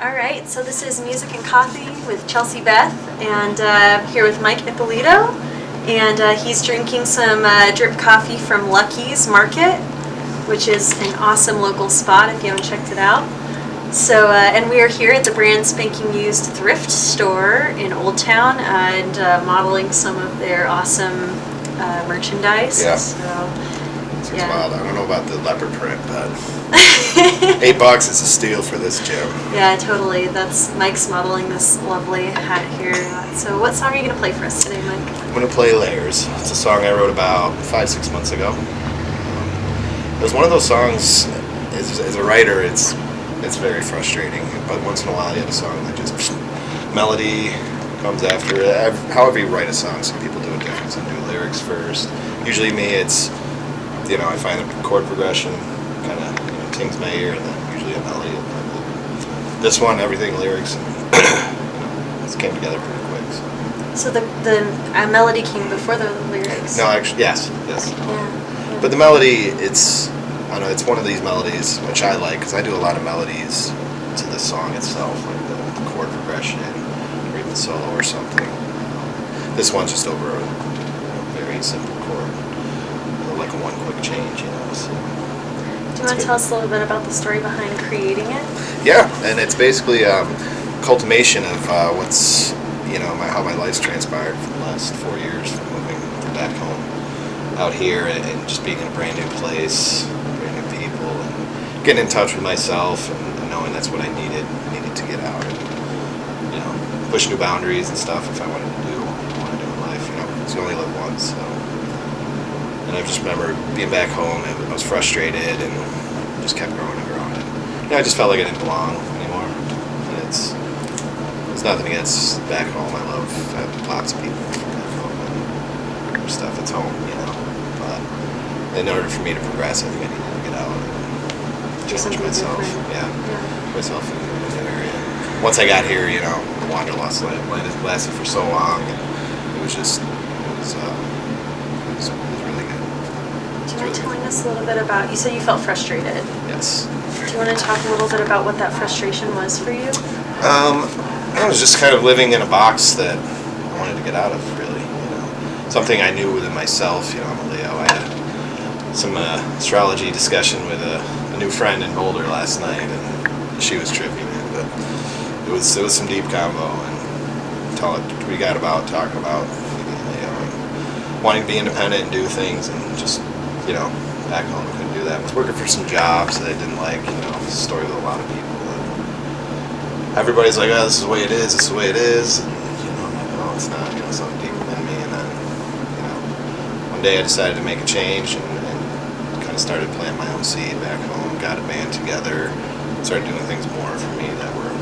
All right, so this is Music and Coffee with Chelsea Beth, and here with Mike Ippolito, and he's drinking some drip coffee from Lucky's Market, which is an awesome local spot if you haven't checked it out. So, and we are here at the brand spanking used thrift store in Old Town, and modeling some of their awesome merchandise. Yeah. So, It's wild. I don't know about the leopard print, but $8 is a steal for this gym. Yeah, totally. That's Mike's modeling this lovely hat here. So what song are you going to play for us today, Mike? I'm going to play Layers. It's a song I wrote about 5-6 months ago. It was one of those songs, as a writer, it's very frustrating, but once in a while you have a song that just, melody comes after it. However you write a song, some people do it different. Some do lyrics first. Usually me, it's, I find the chord progression kind of tings my ear, and then usually a melody. This one, everything lyrics, it came together pretty quick. So the melody came before the lyrics. No, actually, yes. Yeah. But the melody, it's one of these melodies which I like because I do a lot of melodies to the song itself, like the chord progression or even solo or something. This one's just over a very simple chord, like a one quick change, So. Do you want to tell us a little bit about the story behind creating it? Yeah, and it's basically a culmination of what's, how my life's transpired for the last 4 years, from moving back home out here and just being in a brand new place, brand new people, and getting in touch with myself and knowing that's what I needed to get out and, push new boundaries and stuff if I wanted to do what I want to do in life, because you only live once, so. And I just remember being back home, and I was frustrated and just kept growing and growing. And, I just felt like I didn't belong anymore. And it's nothing against back home. I have lots of people from back home and stuff. It's home, But in order for me to progress, I think I needed to get out and challenge myself. Yeah. Myself in a new area. Once I got here, the wanderlust lasted for so long, and it was really good. Do you mind telling us a little bit about, you said you felt frustrated. Yes. Do you want to talk a little bit about what that frustration was for you? I was just kind of living in a box that I wanted to get out of, really. Something I knew within myself. I'm a Leo. I had some astrology discussion with a new friend in Boulder last night, and she was tripping it, but it was some deep combo, and we got about talking about being Leo and wanting to be independent and do things, and just back home I couldn't do that. I was working for some jobs that I didn't like. It's a story with a lot of people. Everybody's like, oh, this is the way it is, this is the way it is. And, I'm like, no, it's not, something deep within me. And then, one day I decided to make a change and kind of started planting my own seed back home, got a band together, started doing things more for me that were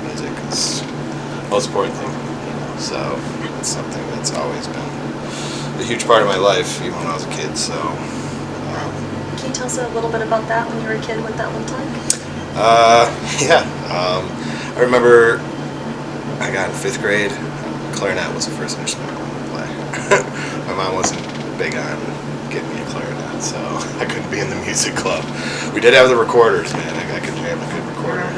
music. It's the most important thing for me, So it's something that's always been a huge part of my life, even when I was a kid, so. Can you tell us a little bit about that when you were a kid, what that looked like? I remember I got in 5th grade. Clarinet was the first instrument I wanted to play. My mom wasn't big on getting me a clarinet, so I couldn't be in the music club. We did have the recorders, man. I could jam a good recorder.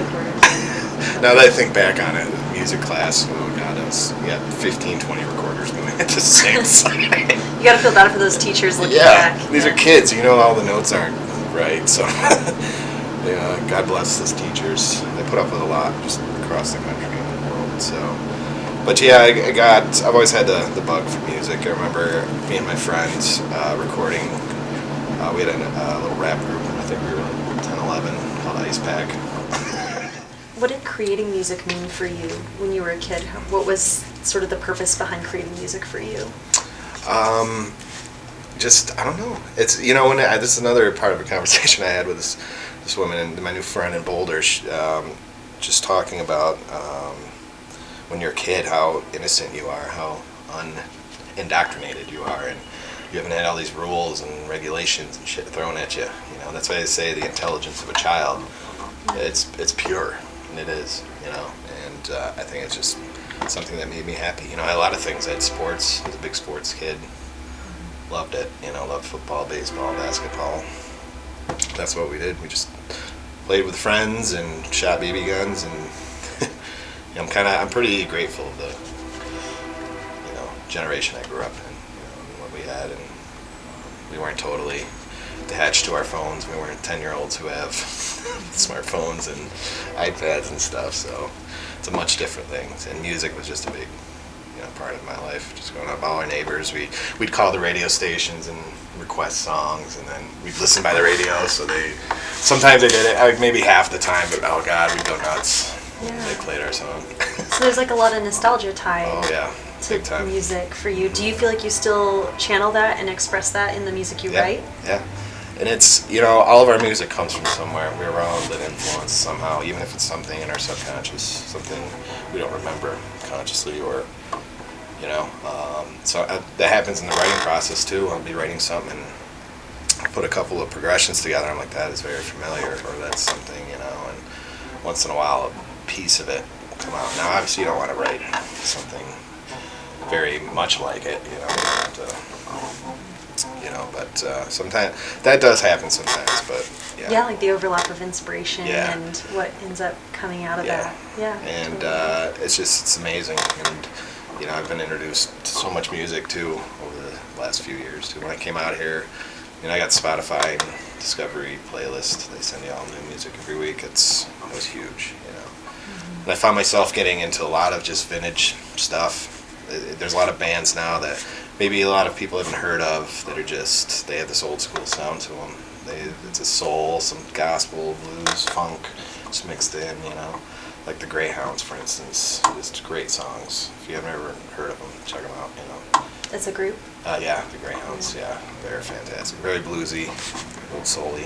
Now that I think back on it, the music class, oh god, we got 15, 20 recorders going at the same time. You gotta feel bad for those teachers looking back. These are kids, all the notes aren't right, so God bless those teachers. They put up with a lot just across the country and the world. So, but yeah, I've always had the bug for music. I remember me and my friends recording. We had a little rap group. I think we were like 10, 11, called Ice Pack. What did creating music mean for you when you were a kid? What was sort of the purpose behind creating music for you? Just, I don't know. It's, this is another part of a conversation I had with this woman and my new friend in Boulder, just talking about when you're a kid, how innocent you are, how unindoctrinated you are, and you haven't had all these rules and regulations and shit thrown at you. That's why they say the intelligence of a child, it's pure, and it is, and I think it's just something that made me happy. I had a lot of things. I had sports. I was a big sports kid. Loved it. Loved football, baseball, basketball. That's what we did. We just played with friends and shot BB guns, and I'm pretty grateful of the generation I grew up in, and what we had, and we weren't totally attached to our phones. We weren't 10-year-olds who have smartphones and iPads and stuff, so it's a much different thing. And music was just a big part of my life. Just going up, all our neighbors, we'd call the radio stations and request songs, and then we'd listen by the radio. So sometimes they did it maybe half the time, but oh god, we'd go nuts when they played our song. So there's like a lot of nostalgia tied. Oh yeah, big time. To music for you. Do you feel like you still channel that and express that in the music you write? Yeah. And it's, all of our music comes from somewhere. We're around an influence somehow, even if it's something in our subconscious, something we don't remember consciously, or, so that happens in the writing process too. I'll be writing something and put a couple of progressions together. I'm like, that is very familiar, or that's something, and once in a while a piece of it will come out. Now, obviously you don't want to write something very much like it, but sometimes that does happen sometimes, but yeah, like the overlap of inspiration and what ends up coming out of that. And totally. It's amazing, and I've been introduced to so much music too over the last few years too. When I came out here, I got Spotify and Discovery playlist. They send you all new music every week. It was huge, And I found myself getting into a lot of just vintage stuff. There's a lot of bands now that maybe a lot of people haven't heard of that are they have this old school sound to them. It's a soul, some gospel, blues, funk, just mixed in, Like the Greyhounds, for instance, just great songs. If you have never heard of them, check them out, It's a group? Yeah, the Greyhounds, they're fantastic. Very bluesy, old soul-y.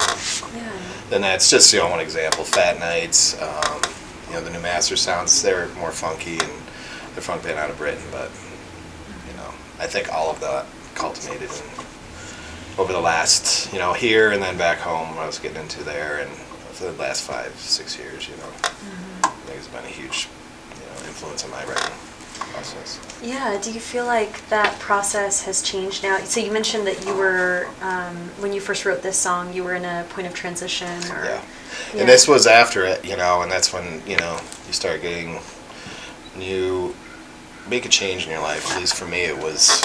Yeah. Then that's just, one example. Fat Nights, the New Master sounds, they're more funky, and they're funk band out of Britain, but, I think all of that cultivated over the last, here and then back home, I was getting into there, and for the last 5-6 years, I think it's been a huge, influence on my writing process. Yeah, do you feel like that process has changed now? So you mentioned that you were, when you first wrote this song, you were in a point of transition, or... Yeah. And this was after it, and that's when, you start getting new... make a change in your life. At least for me, it was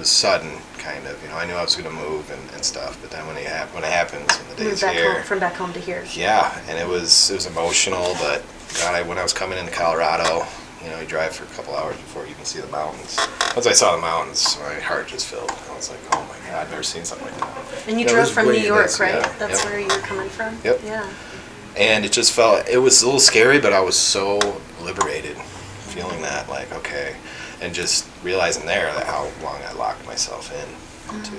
sudden, kind of. I knew I was going to move and stuff, but then when it happens, and the days here, from back home to here. Yeah, and it was emotional. But God, when I was coming into Colorado, you drive for a couple hours before you can see the mountains. Once I saw the mountains, my heart just filled. I was like, oh my God, I've never seen something like that. And you drove from New York, right? Yeah, that's where you were coming from. Yep. Yeah. And it just it was a little scary, but I was so liberated. Feeling that, like, okay, and just realizing there that how long I locked myself in to,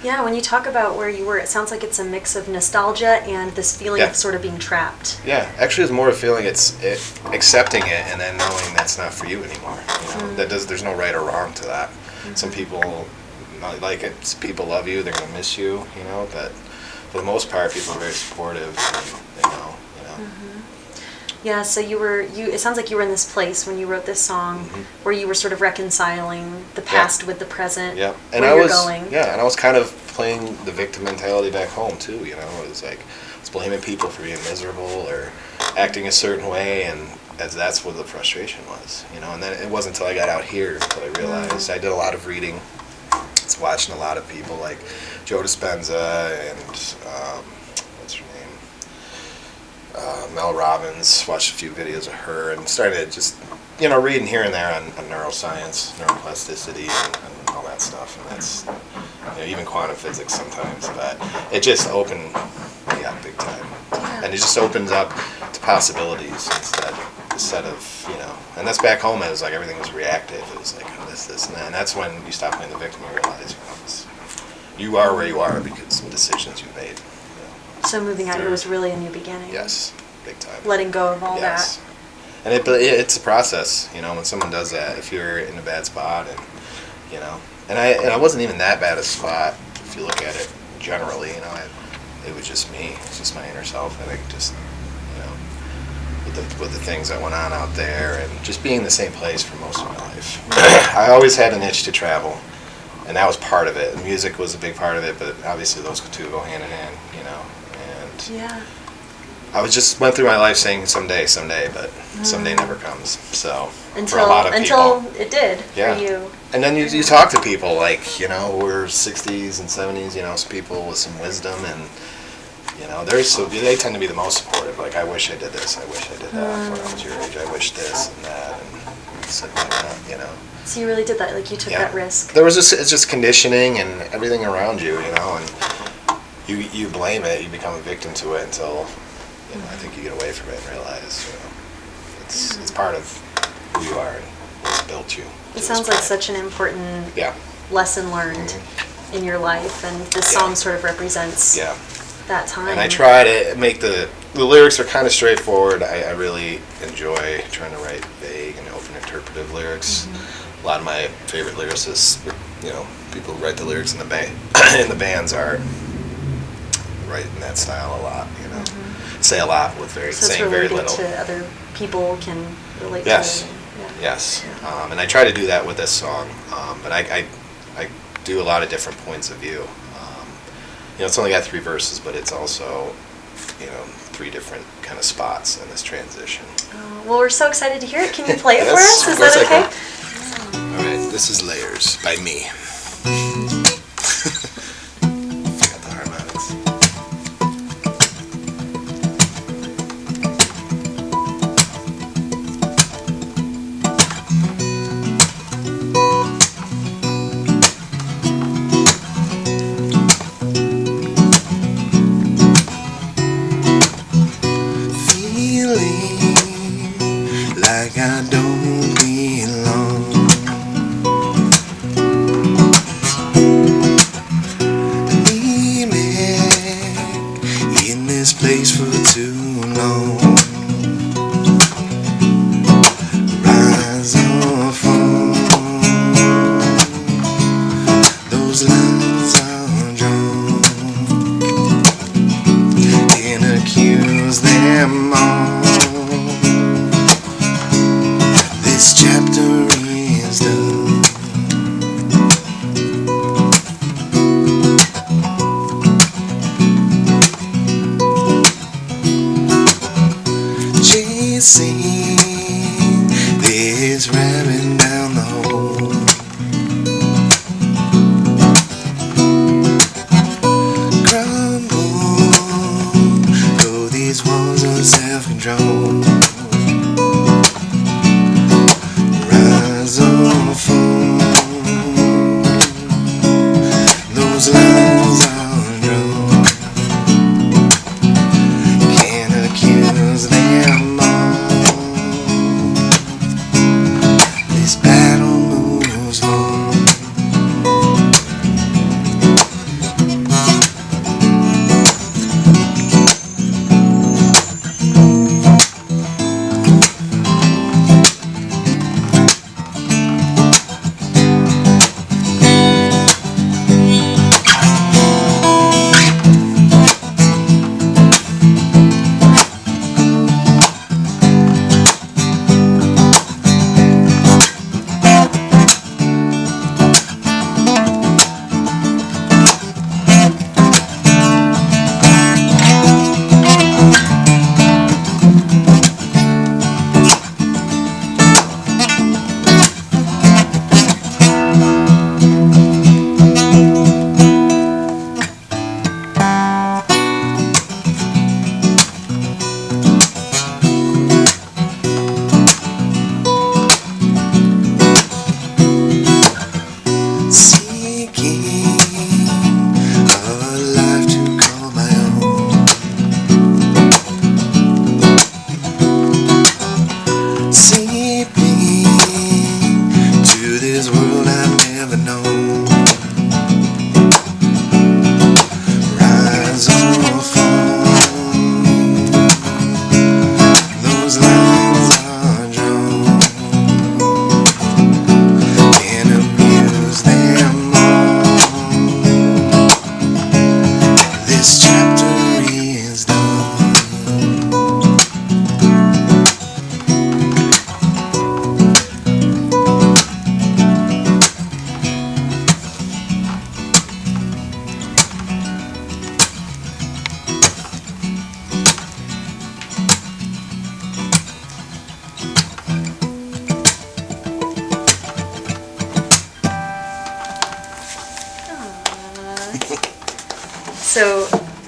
Yeah, when you talk about where you were, it sounds like it's a mix of nostalgia and this feeling of sort of being trapped. Yeah, actually it's more a feeling, accepting it and then knowing that's not for you anymore. There's no right or wrong to that. Some people not like it, people love you, they're gonna miss you, but for the most part people are very supportive, and they know. Yeah, so it sounds like you were in this place when you wrote this song where you were sort of reconciling the past with the present. Yeah, and I was kind of playing the victim mentality back home too, It was like, I was blaming people for being miserable or acting a certain way, and that's what the frustration was, and then it wasn't until I got out here until I realized. I did a lot of reading, watching a lot of people like Joe Dispenza and Mel Robbins, watched a few videos of her, and started just, reading here and there on neuroscience, neuroplasticity, and all that stuff. And that's, even quantum physics sometimes. But it just opened me up big time. And it just opens up to possibilities instead of, and that's back home. It was like everything was reactive. It was like, oh, this, and that. And that's when you stop playing the victim and realize, you are where you are because of decisions you made. So moving out here was really a new beginning. Yes, big time. Letting go of all that. And it's a process, when someone does that. If you're in a bad spot, and and I wasn't even that bad a spot if you look at it generally. It was just me. It's just my inner self. I think just with the things that went on out there, and just being in the same place for most of my life. I always had an itch to travel, and that was part of it. Music was a big part of it, but obviously those two go hand in hand, And Yeah. I just went through my life saying someday, but someday never comes. So for a lot of until people, it did yeah. for you. And then you talk to people like, you know, we're 60s and 70s, you know, some people with some wisdom, and you know, they tend to be the most supportive. Like, I wish I did this, I wish I did that when I was your age, I wish this and that, and so why not, you know. So you really did that, like you took that risk. There was it's just conditioning and everything around you, you know, and you blame it, you become a victim to it until, you know, I think you get away from it and realize, you know, it's part of who you are and what's built you. It sounds like such an important lesson learned in your life, and this song sort of represents that time. And I try to make the lyrics are kind of straightforward. I really enjoy trying to write vague and open interpretive lyrics. A lot of my favorite lyricists, you know, people who write the lyrics in the bands are write in that style a lot, you know. Say a lot with saying very little. So it's related to other people can relate yes. to it. Yes. And I try to do that with this song, but I do a lot of different points of view. You know, it's only got 3 verses, but it's also, you know, 3 different kind of spots in this transition. Well, we're so excited to hear it. Can you play it for us? Is that okay? All right, this is Layers by me. Forgot the harmonics. Like I don't belong. Anemic in this place for too long. Rise or fall, those lines are drawn. Can't accuse them all. This chapter is done. Chasing this rabbit down the hole. Crumble, though these walls of self-control. Those lines are drawn. Can't accuse them all. This battle moves on. So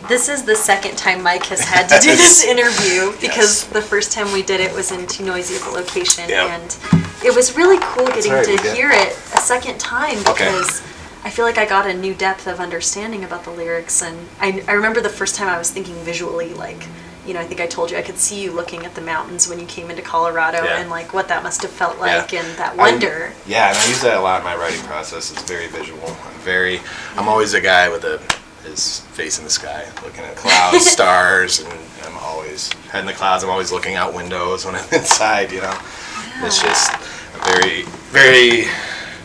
this is the second time Mike has had to do this interview because the first time we did it was in too noisy of a location, and it was really cool getting to hear it a second time because I feel like I got a new depth of understanding about the lyrics, and I remember the first time I was thinking visually, like, you know, I think I told you I could see you looking at the mountains when you came into Colorado and like what that must have felt like and that wonder. And I use that a lot in my writing process. It's very visual. I'm always a guy with his face in the sky, looking at clouds, stars, and I'm always head in the clouds. I'm always looking out windows when I'm inside, you know. It's just a very, very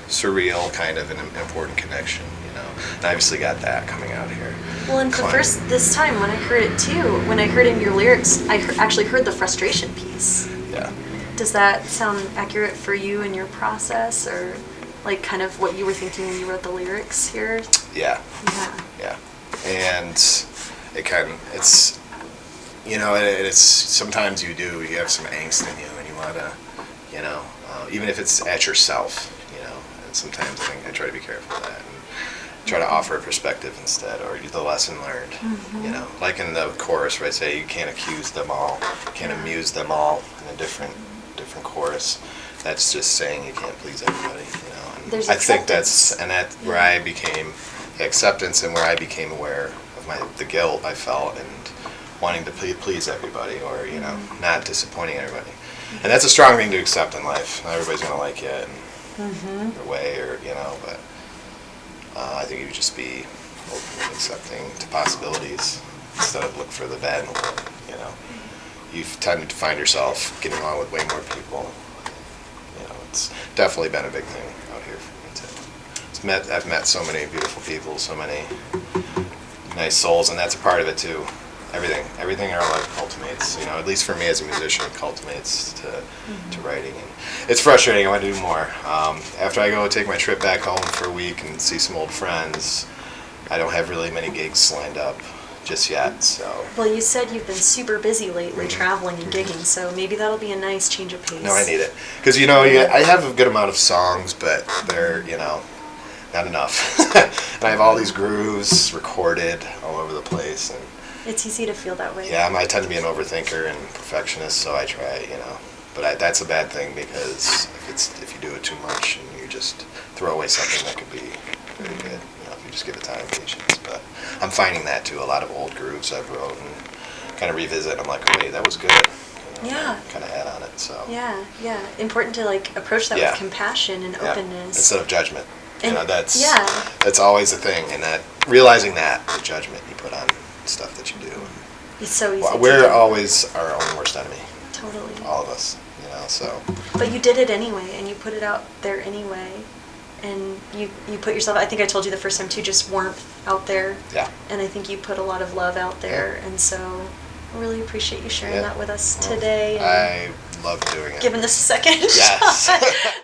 surreal kind of an important connection, you know. And I obviously got that coming out here. Well, and this time when I heard it too, when I heard in your lyrics, I actually heard the frustration piece. Yeah. Does that sound accurate for you in your process, or like kind of what you were thinking when you wrote the lyrics here? Yeah. And it's, you know, it's sometimes you have some angst in you and you want to, you know, even if it's at yourself, you know, and sometimes I think I try to be careful of that and try to offer a perspective instead, or the lesson learned, you know, like in the chorus where I say you can't accuse them all, you can't amuse them all in a different chorus. That's just saying you can't please everybody, you know. And There's I think that's where I became the acceptance, and where I became aware of the guilt I felt and wanting to please everybody, or, you know, not disappointing everybody. And that's a strong thing to accept in life. Not everybody's going to like you in their way, or, you know, but I think you would just be open and accepting to possibilities instead of look for the bad in the world, you know. You've tended to find yourself getting along with way more people. You know, it's definitely been a big thing out here for me too. I've met so many beautiful people, so many nice souls, and that's a part of it too. Everything in our life cultivates, you know, at least for me as a musician, it cultivates to writing. And it's frustrating, I want to do more. After I go take my trip back home for a week and see some old friends, I don't have really many gigs lined up just yet, so. Well, you said you've been super busy lately traveling and gigging, so maybe that'll be a nice change of pace. No, I need it. Because, you know, I have a good amount of songs, but they're, you know, not enough. And I have all these grooves recorded all over the place, and it's easy to feel that way. Yeah, I tend to be an overthinker and perfectionist, so I try, you know. But that's a bad thing, because if you do it too much and you just throw away something that could be very good, you know, if you just give it time and patience. But I'm finding that too. A lot of old grooves I've wrote and kind of revisit. I'm like, oh, wait, that was good. You know, kind of add on it. So. Yeah. Important to like approach that with compassion and openness instead of judgment. You know, that's always the thing, and that realizing that the judgment you put on stuff that you do. It's so easy. We're always our own worst enemy. Totally. All of us, you know, so. But you did it anyway, and you put it out there anyway, and you put yourself, I think I told you the first time too, just warmth out there. Yeah. And I think you put a lot of love out there, and so I really appreciate you sharing that with us today. I love doing it. Giving this a second shot.